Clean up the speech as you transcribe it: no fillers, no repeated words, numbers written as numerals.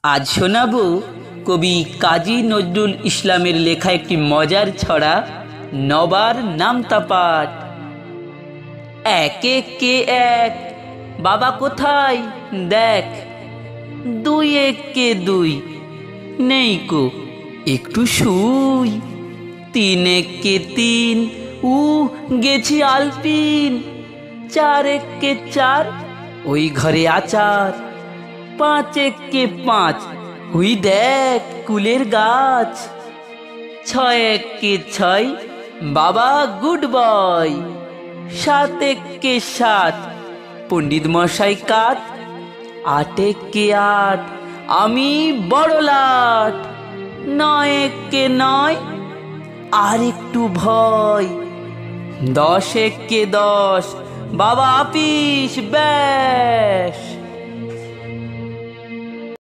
আজ শোনাবো কবি কাজী নজরুল ইসলামের লেখা একটি মজার ছড়া নবার নামতা পাঠ। এক একে এক, বাবা কোথায় দেখ। দুই একে দুই, নেই কো একটু শুই। তিন একে তিন, গেছি আলপিন। চার একে চার, ওই ঘরে আচার। পাঁচ একে পাঁচ, হুই দেখ কুলের গাছ। ছয় একে ছয়, বাবা গুড বয়। সাত একে সাত, পণ্ডিত মশাই কাত। আট একে আট, আমি বড় লাট। নয় একে নয়, আর একটু ভয়। দশ একে দশ, বাবা আপিস ব্যাস।